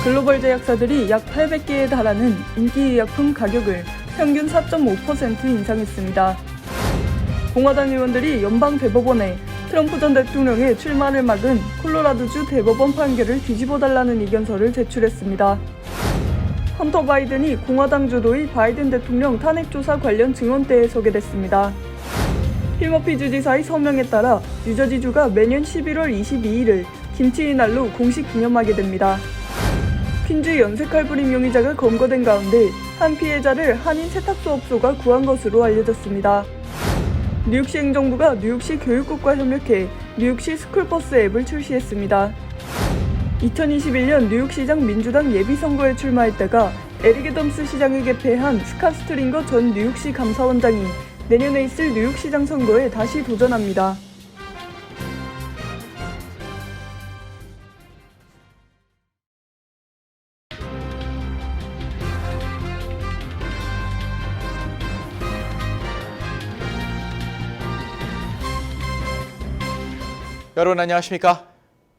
글로벌 제약사들이 약 800개에 달하는 인기 의약품 가격을 평균 4.5% 인상했습니다. 공화당 의원들이 연방 대법원에 트럼프 전 대통령의 출마를 막은 콜로라도주 대법원 판결을 뒤집어달라는 이견서를 제출했습니다. 헌터 바이든이 공화당 주도의 바이든 대통령 탄핵조사 관련 증언대에 서게 됐습니다. 필머피 주지사의 서명에 따라 뉴저지주가 매년 11월 22일을 김치의 날로 공식 기념하게 됩니다. 퀸즈 연쇄칼부림 용의자가 검거된 가운데 한 피해자를 한인 세탁소 업소가 구한 것으로 알려졌습니다. 뉴욕시 행정부가 뉴욕시 교육국과 협력해 뉴욕시 스쿨버스 앱을 출시했습니다. 2021년 뉴욕시장 민주당 예비선거에 출마했다가 에릭 애덤스 시장에게 패한 스캇 스트링거 전 뉴욕시 감사원장이 내년에 있을 뉴욕시장 선거에 다시 도전합니다. 여러분 안녕하십니까?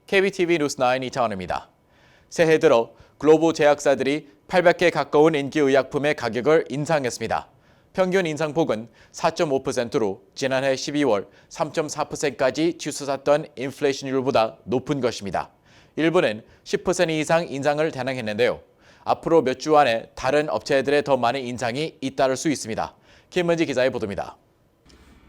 KBTV 뉴스9 이창원입니다. 새해 들어 글로벌 제약사들이 800개 가까운 인기 의약품의 가격을 인상했습니다. 평균 인상폭은 4.5%로 지난해 12월 3.4%까지 치솟았던 인플레이션율보다 높은 것입니다. 일부는 10% 이상 인상을 단행했는데요. 앞으로 몇 주 안에 다른 업체들의 더 많은 인상이 잇따를 수 있습니다. 김은지 기자의 보도입니다.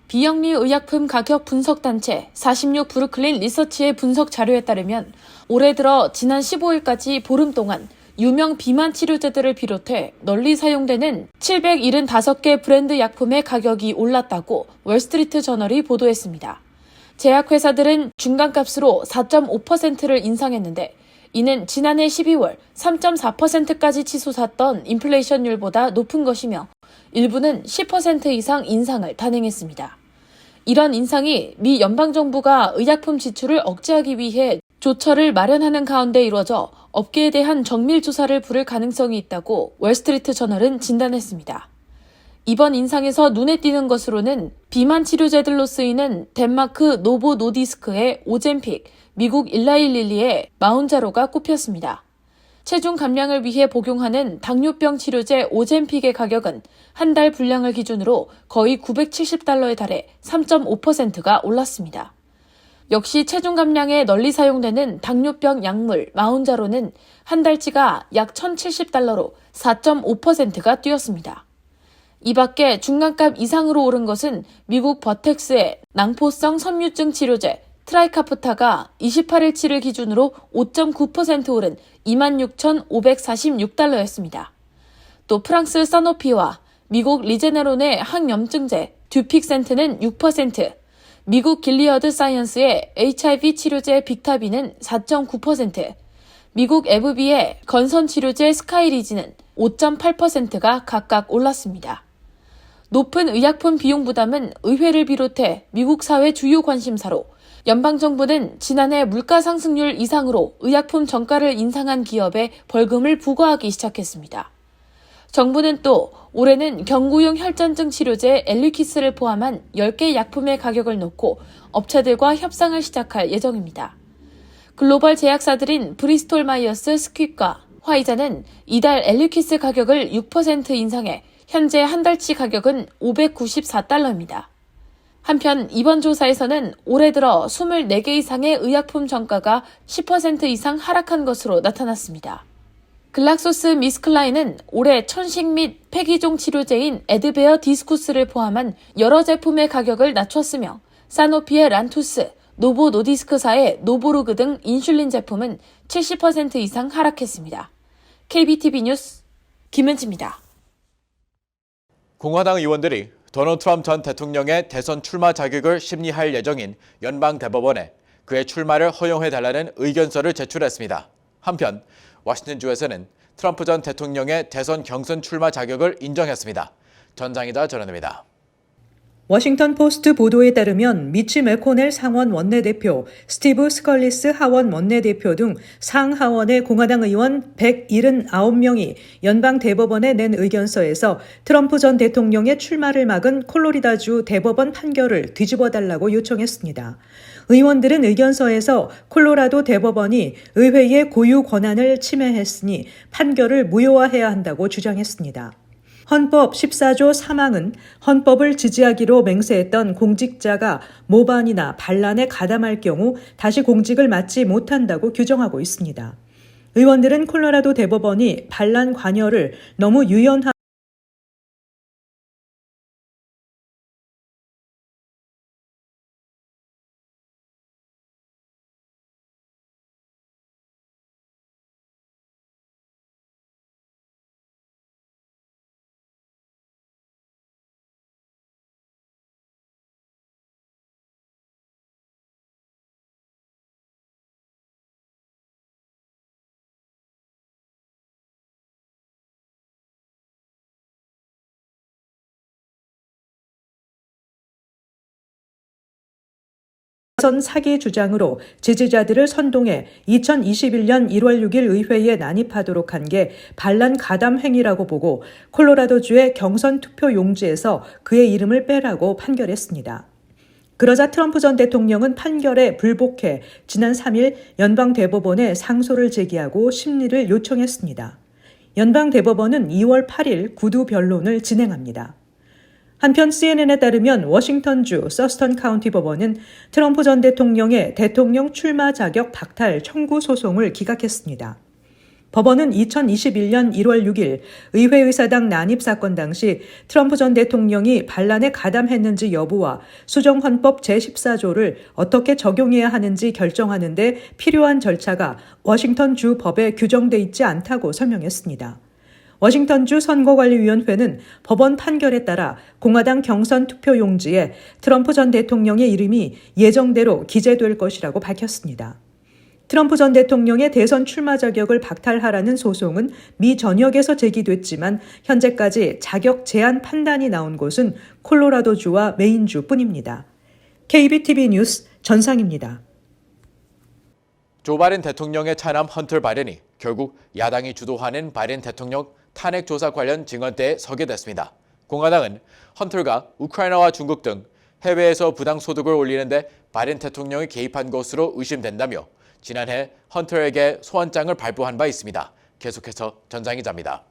비영리 의약품 가격 분석단체 46 브루클린 리서치의 분석 자료에 따르면 올해 들어 지난 15일까지 보름 동안 유명 비만 치료제들을 비롯해 널리 사용되는 775개 브랜드 약품의 가격이 올랐다고 월스트리트 저널이 보도했습니다. 제약회사들은 중간값으로 4.5%를 인상했는데 이는 지난해 12월 3.4%까지 치솟았던 인플레이션율보다 높은 것이며 일부는 10% 이상 인상을 단행했습니다. 이런 인상이 미 연방정부가 의약품 지출을 억제하기 위해 조처를 마련하는 가운데 이루어져 업계에 대한 정밀 조사를 부를 가능성이 있다고 월스트리트 저널은 진단했습니다. 이번 인상에서 눈에 띄는 것으로는 비만 치료제들로 쓰이는 덴마크 노보 노디스크의 오젬픽, 미국 일라이 릴리의 마운자로가 꼽혔습니다. 체중 감량을 위해 복용하는 당뇨병 치료제 오젬픽의 가격은 한 달 분량을 기준으로 거의 $970에 달해 3.5%가 올랐습니다. 역시 체중 감량에 널리 사용되는 당뇨병 약물 마운자로는 한 달치가 약 $1,070로 4.5%가 뛰었습니다. 이 밖에 중간값 이상으로 오른 것은 미국 버텍스의 낭포성 섬유증 치료제 트라이카프타가 28일치를 기준으로 5.9% 오른 26,546달러였습니다. 또 프랑스 사노피와 미국 리제네론의 항염증제 듀픽센트는 6%, 미국 길리어드 사이언스의 HIV 치료제 빅타비는 4.9%, 미국 에브비의 건선 치료제 스카이리지는 5.8%가 각각 올랐습니다. 높은 의약품 비용 부담은 의회를 비롯해 미국 사회 주요 관심사로 연방정부는 지난해 물가 상승률 이상으로 의약품 정가를 인상한 기업에 벌금을 부과하기 시작했습니다. 정부는 또 올해는 경구용 혈전증 치료제 엘리퀴스를 포함한 10개 약품의 가격을 놓고 업체들과 협상을 시작할 예정입니다. 글로벌 제약사들인 브리스톨 마이어스 스퀵과 화이자는 이달 엘리퀴스 가격을 6% 인상해 현재 한 달치 가격은 $594입니다. 한편 이번 조사에서는 올해 들어 24개 이상의 의약품 정가가 10% 이상 하락한 것으로 나타났습니다. 글락소스 미스클라인은 올해 천식 및 폐기종 치료제인 에드베어 디스쿠스를 포함한 여러 제품의 가격을 낮췄으며 사노피의 란투스, 노보 노디스크사의 노보루그 등 인슐린 제품은 70% 이상 하락했습니다. KBTV 뉴스 김은지입니다. 공화당 의원들이 도널드 트럼프 전 대통령의 대선 출마 자격을 심리할 예정인 연방 대법원에 그의 출마를 허용해달라는 의견서를 제출했습니다. 한편 워싱턴주에서는 트럼프 전 대통령의 대선 경선 출마 자격을 인정했습니다. 전장희자 전해드립니다. 워싱턴 포스트 보도에 따르면 미치 매코넬 상원 원내대표, 스티브 스컬리스 하원 원내대표 등 상하원의 공화당 의원 179명이 연방 대법원에 낸 의견서에서 트럼프 전 대통령의 출마를 막은 콜로리다주 대법원 판결을 뒤집어달라고 요청했습니다. 의원들은 의견서에서 콜로라도 대법원이 의회의 고유 권한을 침해했으니 판결을 무효화해야 한다고 주장했습니다. 헌법 14조 3항은 헌법을 지지하기로 맹세했던 공직자가 모반이나 반란에 가담할 경우 다시 공직을 맡지 못한다고 규정하고 있습니다. 의원들은 콜로라도 대법원이 반란 관여를 너무 유연하게 선 사기 주장으로 지지자들을 선동해 2021년 1월 6일 의회에 난입하도록 한 게 반란 가담 행위라고 보고 콜로라도주의 경선 투표 용지에서 그의 이름을 빼라고 판결했습니다. 그러자 트럼프 전 대통령은 판결에 불복해 지난 3일 연방 대법원에 상소를 제기하고 심리를 요청했습니다. 연방 대법원은 2월 8일 구두 변론을 진행합니다. 한편 CNN에 따르면 워싱턴주 서스턴 카운티 법원은 트럼프 전 대통령의 대통령 출마 자격 박탈 청구 소송을 기각했습니다. 법원은 2021년 1월 6일 의회의사당 난입 사건 당시 트럼프 전 대통령이 반란에 가담했는지 여부와 수정헌법 제14조를 어떻게 적용해야 하는지 결정하는 데 필요한 절차가 워싱턴주 법에 규정돼 있지 않다고 설명했습니다. 워싱턴주 선거관리위원회는 법원 판결에 따라 공화당 경선 투표 용지에 트럼프 전 대통령의 이름이 예정대로 기재될 것이라고 밝혔습니다. 트럼프 전 대통령의 대선 출마 자격을 박탈하라는 소송은 미 전역에서 제기됐지만 현재까지 자격 제한 판단이 나온 곳은 콜로라도주와 메인주뿐입니다. KBTV 뉴스 전상입니다. 조 바이든 대통령의 차남 헌터 바이든이 결국 야당이 주도하는 바이든 대통령 탄핵 조사 관련 증언대에 서게 됐습니다. 공화당은 헌터가 우크라이나와 중국 등 해외에서 부당 소득을 올리는데 바이든 대통령이 개입한 것으로 의심된다며 지난해 헌터에게 소환장을 발부한 바 있습니다. 계속해서 전장 기자입니다.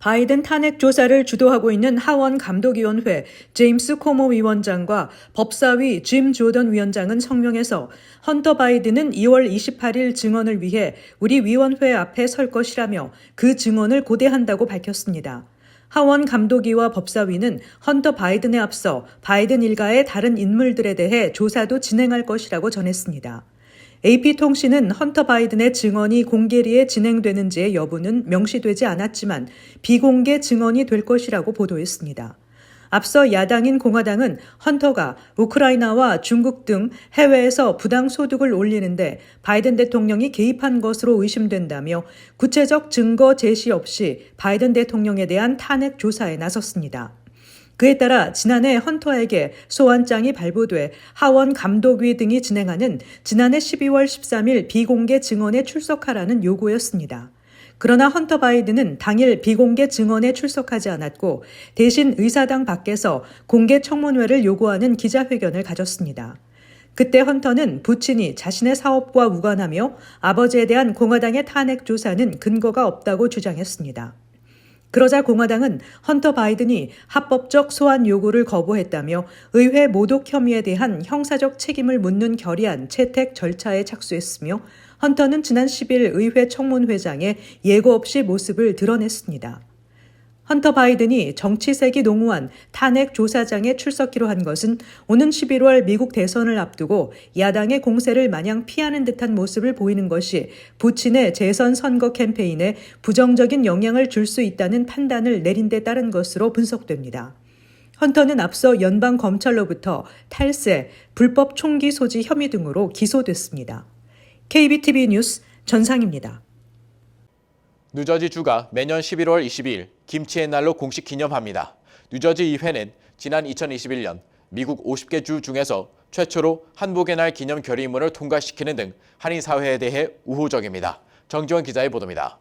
바이든 탄핵 조사를 주도하고 있는 하원 감독위원회 제임스 코모 위원장과 법사위 짐 조던 위원장은 성명에서 헌터 바이든은 2월 28일 증언을 위해 우리 위원회 앞에 설 것이라며 그 증언을 고대한다고 밝혔습니다. 하원 감독위와 법사위는 헌터 바이든에 앞서 바이든 일가의 다른 인물들에 대해 조사도 진행할 것이라고 전했습니다. AP통신은 헌터 바이든의 증언이 공개리에 진행되는지의 여부는 명시되지 않았지만 비공개 증언이 될 것이라고 보도했습니다. 앞서 야당인 공화당은 헌터가 우크라이나와 중국 등 해외에서 부당소득을 올리는데 바이든 대통령이 개입한 것으로 의심된다며 구체적 증거 제시 없이 바이든 대통령에 대한 탄핵 조사에 나섰습니다. 그에 따라 지난해 헌터에게 소환장이 발부돼 하원 감독위 등이 진행하는 지난해 12월 13일 비공개 증언에 출석하라는 요구였습니다. 그러나 헌터 바이든은 당일 비공개 증언에 출석하지 않았고 대신 의사당 밖에서 공개 청문회를 요구하는 기자회견을 가졌습니다. 그때 헌터는 부친이 자신의 사업과 무관하며 아버지에 대한 공화당의 탄핵 조사는 근거가 없다고 주장했습니다. 그러자 공화당은 헌터 바이든이 합법적 소환 요구를 거부했다며 의회 모독 혐의에 대한 형사적 책임을 묻는 결의안 채택 절차에 착수했으며 헌터는 지난 10일 의회 청문회장에 예고 없이 모습을 드러냈습니다. 헌터 바이든이 정치색이 농후한 탄핵 조사장에 출석기로 한 것은 오는 11월 미국 대선을 앞두고 야당의 공세를 마냥 피하는 듯한 모습을 보이는 것이 부친의 재선 선거 캠페인에 부정적인 영향을 줄 수 있다는 판단을 내린 데 따른 것으로 분석됩니다. 헌터는 앞서 연방 검찰로부터 탈세, 불법 총기 소지 혐의 등으로 기소됐습니다. KBTV 뉴스 전상입니다. 뉴저지주가 매년 11월 22일 김치의 날로 공식 기념합니다. 뉴저지 의회는 지난 2021년 미국 50개 주 중에서 최초로 한복의 날 기념 결의문을 통과시키는 등 한인 사회에 대해 우호적입니다. 정지원 기자의 보도입니다.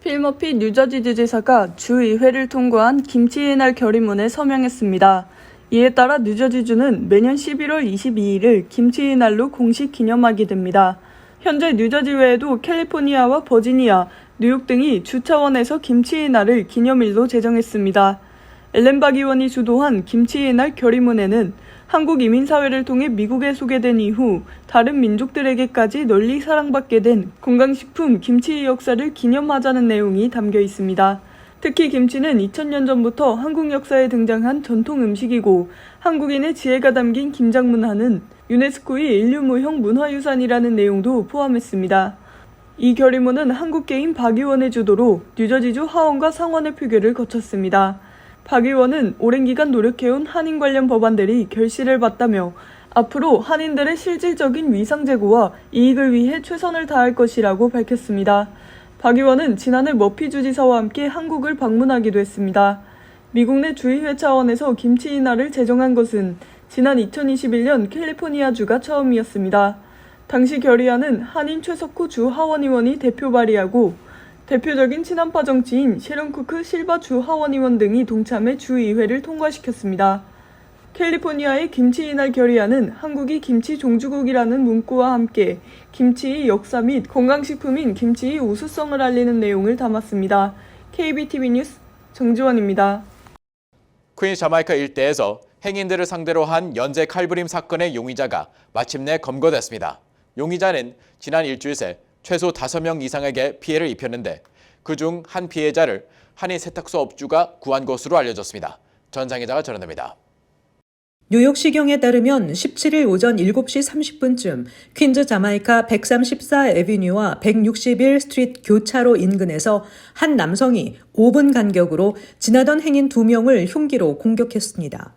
필머피 뉴저지주 지사가 주의회를 통과한 김치의 날 결의문에 서명했습니다. 이에 따라 뉴저지주는 매년 11월 22일을 김치의 날로 공식 기념하게 됩니다. 현재 뉴저지 외에도 캘리포니아와 버지니아, 뉴욕 등이 주 차원에서 김치의 날을 기념일로 제정했습니다. 엘렌 박 의원이 주도한 김치의 날 결의문에는 한국 이민사회를 통해 미국에 소개된 이후 다른 민족들에게까지 널리 사랑받게 된 건강식품 김치의 역사를 기념하자는 내용이 담겨 있습니다. 특히 김치는 2000년 전부터 한국 역사에 등장한 전통 음식이고 한국인의 지혜가 담긴 김장 문화는 유네스코의 인류무형 문화유산이라는 내용도 포함했습니다. 이 결의문은 한국계인 박 의원의 주도로 뉴저지주 하원과 상원의 표결을 거쳤습니다. 박 의원은 오랜 기간 노력해온 한인 관련 법안들이 결실을 봤다며 앞으로 한인들의 실질적인 위상 제고와 이익을 위해 최선을 다할 것이라고 밝혔습니다. 박 의원은 지난해 머피 주지사와 함께 한국을 방문하기도 했습니다. 미국 내 주의회 차원에서 김치의 날을 제정한 것은 지난 2021년 캘리포니아주가 처음이었습니다. 당시 결의안은 한인 최석호 주 하원의원이 대표 발의하고 대표적인 친한파 정치인 셰런 쿠크 실바 주 하원의원 등이 동참해 주의회를 통과시켰습니다. 캘리포니아의 김치의 날 결의안은 한국이 김치 종주국이라는 문구와 함께 김치의 역사 및 건강식품인 김치의 우수성을 알리는 내용을 담았습니다. KBTV 뉴스 정지원입니다. 퀸즈 자마이카 일대에서 행인들을 상대로 한 연쇄 칼부림 사건의 용의자가 마침내 검거됐습니다. 용의자는 지난 일주일 새 최소 5명 이상에게 피해를 입혔는데 그중 한 피해자를 한인 세탁소 업주가 구한 것으로 알려졌습니다. 전상 기자가 전해드립니다. 뉴욕시경에 따르면 17일 오전 7시 30분쯤 퀸즈 자마이카 134 애비뉴와 161 스트리트 교차로 인근에서 한 남성이 5분 간격으로 지나던 행인 2명을 흉기로 공격했습니다.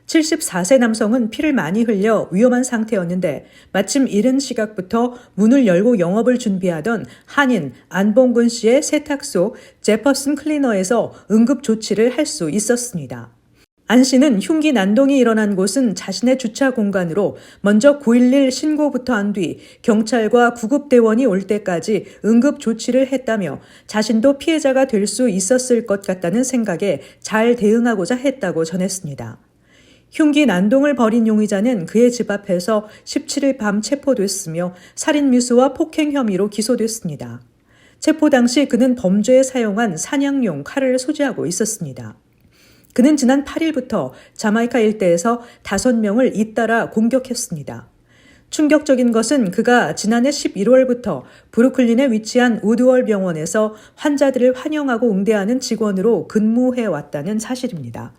74세 남성은 피를 많이 흘려 위험한 상태였는데 마침 이른 시각부터 문을 열고 영업을 준비하던 한인 안봉근 씨의 세탁소 제퍼슨 클리너에서 응급 조치를 할 수 있었습니다. 안 씨는 흉기 난동이 일어난 곳은 자신의 주차 공간으로 먼저 911 신고부터 한 뒤 경찰과 구급대원이 올 때까지 응급 조치를 했다며 자신도 피해자가 될 수 있었을 것 같다는 생각에 잘 대응하고자 했다고 전했습니다. 흉기 난동을 벌인 용의자는 그의 집 앞에서 17일 밤 체포됐으며 살인미수와 폭행 혐의로 기소됐습니다. 체포 당시 그는 범죄에 사용한 사냥용 칼을 소지하고 있었습니다. 그는 지난 8일부터 자마이카 일대에서 5명을 잇따라 공격했습니다. 충격적인 것은 그가 지난해 11월부터 브루클린에 위치한 우드월 병원에서 환자들을 환영하고 응대하는 직원으로 근무해왔다는 사실입니다.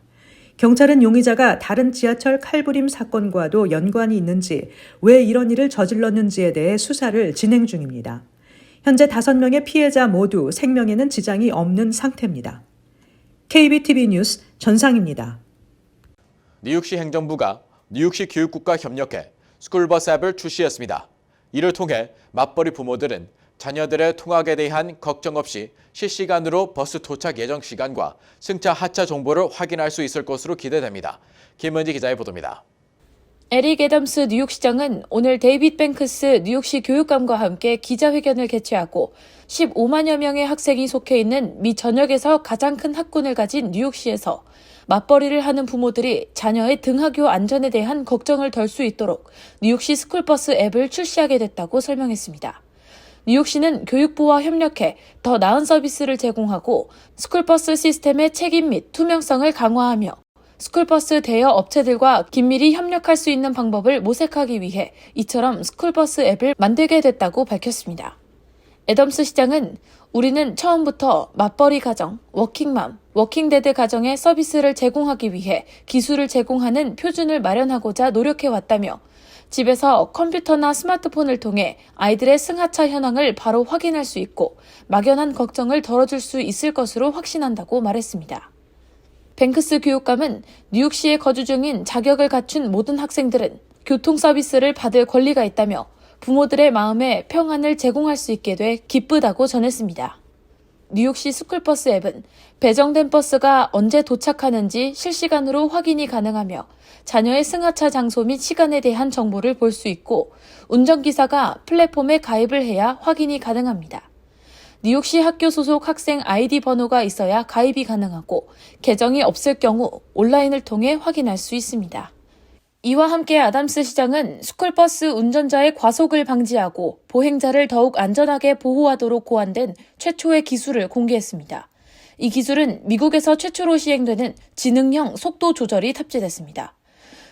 경찰은 용의자가 다른 지하철 칼부림 사건과도 연관이 있는지, 왜 이런 일을 저질렀는지에 대해 수사를 진행 중입니다. 현재 5명의 피해자 모두 생명에는 지장이 없는 상태입니다. KBTV 뉴스 전상입니다. 뉴욕시 행정부가 뉴욕시 교육국과 협력해 스쿨버스 앱을 출시했습니다. 이를 통해 맞벌이 부모들은 자녀들의 통학에 대한 걱정 없이 실시간으로 버스 도착 예정 시간과 승차 하차 정보를 확인할 수 있을 것으로 기대됩니다. 김은지 기자의 보도입니다. 에릭 애덤스 뉴욕시장은 오늘 데이빗 뱅크스 뉴욕시 교육감과 함께 기자회견을 개최하고 15만여 명의 학생이 속해 있는 미 전역에서 가장 큰 학군을 가진 뉴욕시에서 맞벌이를 하는 부모들이 자녀의 등하교 안전에 대한 걱정을 덜 수 있도록 뉴욕시 스쿨버스 앱을 출시하게 됐다고 설명했습니다. 뉴욕시는 교육부와 협력해 더 나은 서비스를 제공하고 스쿨버스 시스템의 책임 및 투명성을 강화하며 스쿨버스 대여 업체들과 긴밀히 협력할 수 있는 방법을 모색하기 위해 이처럼 스쿨버스 앱을 만들게 됐다고 밝혔습니다. 애덤스 시장은 우리는 처음부터 맞벌이 가정, 워킹맘, 워킹데드 가정에 서비스를 제공하기 위해 기술을 제공하는 표준을 마련하고자 노력해왔다며 집에서 컴퓨터나 스마트폰을 통해 아이들의 승하차 현황을 바로 확인할 수 있고 막연한 걱정을 덜어줄 수 있을 것으로 확신한다고 말했습니다. 뱅크스 교육감은 뉴욕시에 거주 중인 자격을 갖춘 모든 학생들은 교통 서비스를 받을 권리가 있다며 부모들의 마음에 평안을 제공할 수 있게 돼 기쁘다고 전했습니다. 뉴욕시 스쿨버스 앱은 배정된 버스가 언제 도착하는지 실시간으로 확인이 가능하며 자녀의 승하차 장소 및 시간에 대한 정보를 볼 수 있고 운전기사가 플랫폼에 가입을 해야 확인이 가능합니다. 뉴욕시 학교 소속 학생 아이디 번호가 있어야 가입이 가능하고 계정이 없을 경우 온라인을 통해 확인할 수 있습니다. 이와 함께 아담스 시장은 스쿨버스 운전자의 과속을 방지하고 보행자를 더욱 안전하게 보호하도록 고안된 최초의 기술을 공개했습니다. 이 기술은 미국에서 최초로 시행되는 지능형 속도 조절이 탑재됐습니다.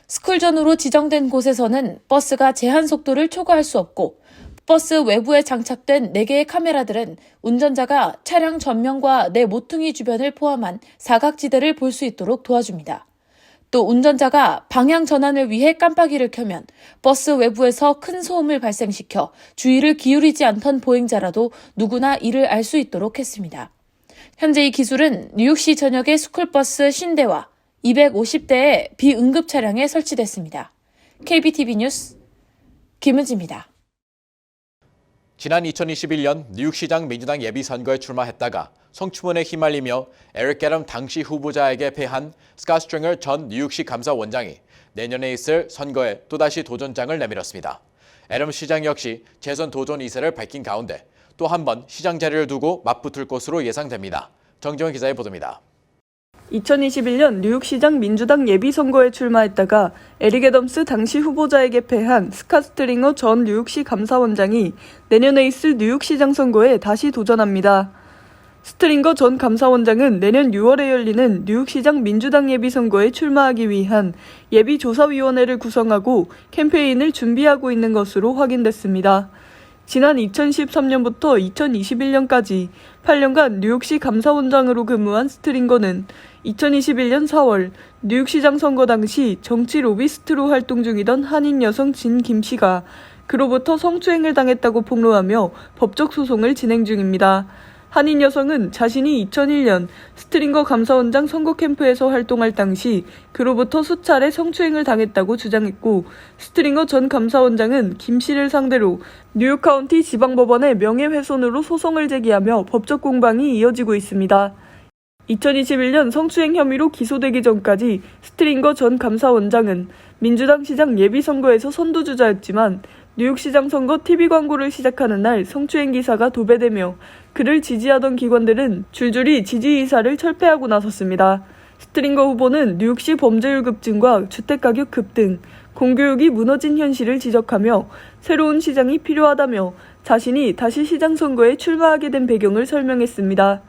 스쿨존으로 지정된 곳에서는 버스가 제한 속도를 초과할 수 없고 버스 외부에 장착된 4개의 카메라들은 운전자가 차량 전면과 내 모퉁이 주변을 포함한 사각지대를 볼 수 있도록 도와줍니다. 또 운전자가 방향 전환을 위해 깜빡이를 켜면 버스 외부에서 큰 소음을 발생시켜 주의를 기울이지 않던 보행자라도 누구나 이를 알 수 있도록 했습니다. 현재 이 기술은 뉴욕시 전역의 스쿨버스 50대와 250대의 비응급 차량에 설치됐습니다. KBTV 뉴스 김은지입니다. 지난 2021년 뉴욕시장 민주당 예비선거에 출마했다가 성추문에 휘말리며 에릭 애덤 당시 후보자에게 패한 스캇 스트링어 전 뉴욕시 감사원장이 내년에 있을 선거에 또다시 도전장을 내밀었습니다. 애덤 시장 역시 재선 도전 의사를 밝힌 가운데 또 한 번 시장 자리를 두고 맞붙을 것으로 예상됩니다. 정지원 기자의 보도입니다. 2021년 뉴욕시장 민주당 예비선거에 출마했다가 에릭 애덤스 당시 후보자에게 패한 스캇 스트링어 전 뉴욕시 감사원장이 내년에 있을 뉴욕시장 선거에 다시 도전합니다. 스트링거 전 감사원장은 내년 6월에 열리는 뉴욕시장 민주당 예비선거에 출마하기 위한 예비조사위원회를 구성하고 캠페인을 준비하고 있는 것으로 확인됐습니다. 지난 2013년부터 2021년까지 8년간 뉴욕시 감사원장으로 근무한 스트링거는 2021년 4월 뉴욕시장 선거 당시 정치 로비스트로 활동 중이던 한인 여성 진 김 씨가 그로부터 성추행을 당했다고 폭로하며 법적 소송을 진행 중입니다. 한인 여성은 자신이 2001년 스트링거 감사원장 선거 캠프에서 활동할 당시 그로부터 수차례 성추행을 당했다고 주장했고 스트링거 전 감사원장은 김 씨를 상대로 뉴욕 카운티 지방법원에 명예훼손으로 소송을 제기하며 법적 공방이 이어지고 있습니다. 2021년 성추행 혐의로 기소되기 전까지 스트링거 전 감사원장은 민주당 시장 예비선거에서 선두주자였지만 뉴욕시장 선거 TV 광고를 시작하는 날 성추행 기사가 도배되며 그를 지지하던 기관들은 줄줄이 지지 의사를 철폐하고 나섰습니다. 스트링거 후보는 뉴욕시 범죄율 급증과 주택가격 급등, 공교육이 무너진 현실을 지적하며 새로운 시장이 필요하다며 자신이 다시 시장 선거에 출마하게 된 배경을 설명했습니다.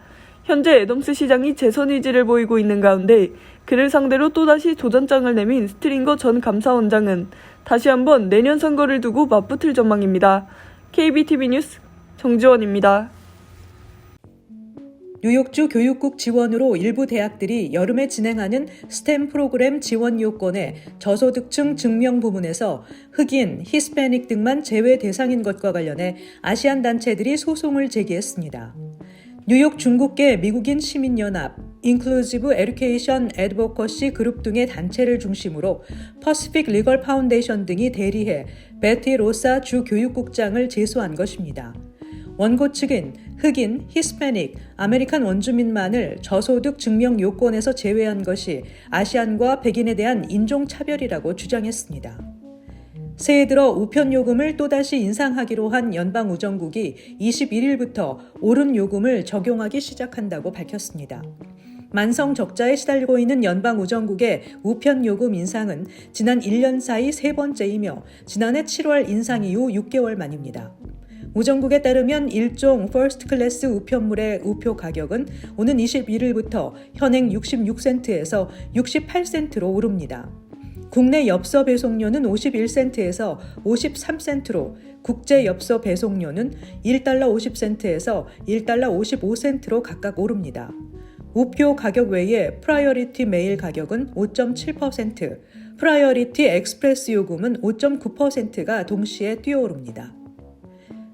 현재 애덤스 시장이 재선 의지를 보이고 있는 가운데 그를 상대로 또다시 도전장을 내민 스트링거 전 감사원장은 다시 한번 내년 선거를 두고 맞붙을 전망입니다. KBTV 뉴스 정지원입니다. 뉴욕주 교육국 지원으로 일부 대학들이 여름에 진행하는 스템 프로그램 지원 요건의 저소득층 증명 부분에서 흑인, 히스패닉 등만 제외 대상인 것과 관련해 아시안 단체들이 소송을 제기했습니다. 뉴욕 중국계 미국인 시민연합, 인클루지브 에듀케이션 애드보커시 그룹 등의 단체를 중심으로 퍼시픽 리걸 파운데이션 등이 대리해 베티 로사 주 교육국장을 제소한 것입니다. 원고 측은 흑인, 히스패닉, 아메리칸 원주민만을 저소득 증명 요건에서 제외한 것이 아시안과 백인에 대한 인종차별이라고 주장했습니다. 새해 들어 우편요금을 또다시 인상하기로 한 연방우정국이 21일부터 오른 요금을 적용하기 시작한다고 밝혔습니다. 만성 적자에 시달리고 있는 연방우정국의 우편요금 인상은 지난 1년 사이 세 번째이며 지난해 7월 인상 이후 6개월 만입니다. 우정국에 따르면 일종 퍼스트 클래스 우편물의 우표 가격은 오는 21일부터 현행 66센트에서 68센트로 오릅니다. 국내 엽서 배송료는 51센트에서 53센트로, 국제 엽서 배송료는 1달러 50센트에서 1달러 55센트로 각각 오릅니다. 우표 가격 외에 프라이어리티 메일 가격은 5.7%, 프라이어리티 엑스프레스 요금은 5.9%가 동시에 뛰어오릅니다.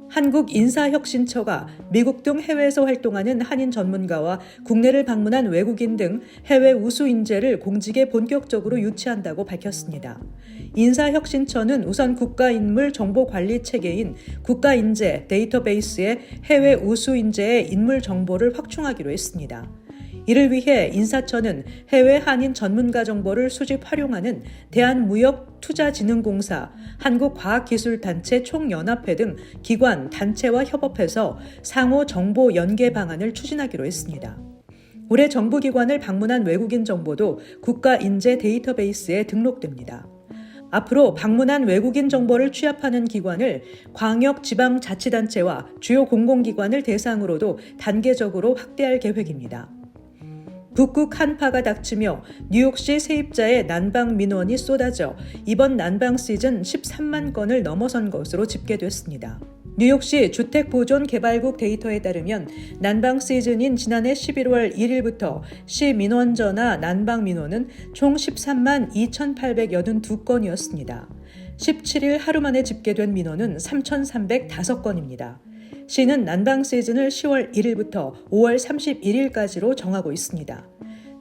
한국인사혁신처가 미국 등 해외에서 활동하는 한인 전문가와 국내를 방문한 외국인 등 해외 우수 인재를 공직에 본격적으로 유치한다고 밝혔습니다. 인사혁신처는 우선 국가인물 정보관리 체계인 국가인재 데이터베이스에 해외 우수 인재의 인물 정보를 확충하기로 했습니다. 이를 위해 인사처는 해외 한인 전문가 정보를 수집 활용하는 대한무역투자진흥공사, 한국과학기술단체 총연합회 등 기관, 단체와 협업해서 상호 정보 연계 방안을 추진하기로 했습니다. 올해 정부기관을 방문한 외국인 정보도 국가인재 데이터베이스에 등록됩니다. 앞으로 방문한 외국인 정보를 취합하는 기관을 광역 지방자치단체와 주요 공공기관을 대상으로도 단계적으로 확대할 계획입니다. 북극 한파가 닥치며 뉴욕시 세입자의 난방 민원이 쏟아져 이번 난방 시즌 13만 건을 넘어선 것으로 집계됐습니다. 뉴욕시 주택보존개발국 데이터에 따르면 난방 시즌인 지난해 11월 1일부터 시 민원 전화 난방 민원은 총 13만 2,882건이었습니다. 17일 하루 만에 집계된 민원은 3,305건입니다. 시는 난방 시즌을 10월 1일부터 5월 31일까지로 정하고 있습니다.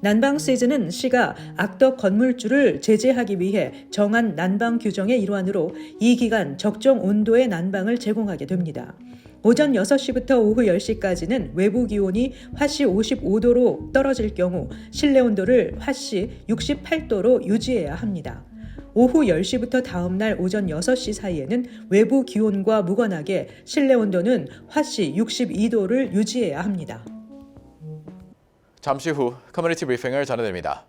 난방 시즌은 시가 악덕 건물주를 제재하기 위해 정한 난방 규정의 일환으로 이 기간 적정 온도의 난방을 제공하게 됩니다. 오전 6시부터 오후 10시까지는 외부 기온이 화씨 55도로 떨어질 경우 실내 온도를 화씨 68도로 유지해야 합니다. 오후 10시부터 다음날 오전 6시 사이에는 외부 기온과 무관하게 실내 온도는 화씨 62도를 유지해야 합니다. 잠시 후 커뮤니티 브리핑을 전해드립니다.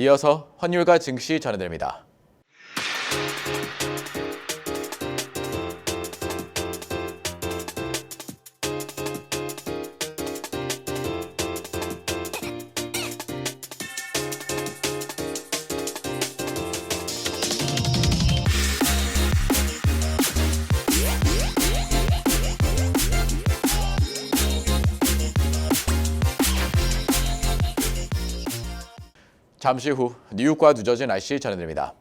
이어서 환율과 증시 전해드립니다. 잠시 후 뉴욕과 뉴저지 날씨 전해드립니다.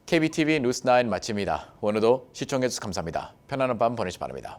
KBTV 뉴스9 마칩니다. 오늘도 시청해주셔서 감사합니다. 편안한 밤 보내시기 바랍니다.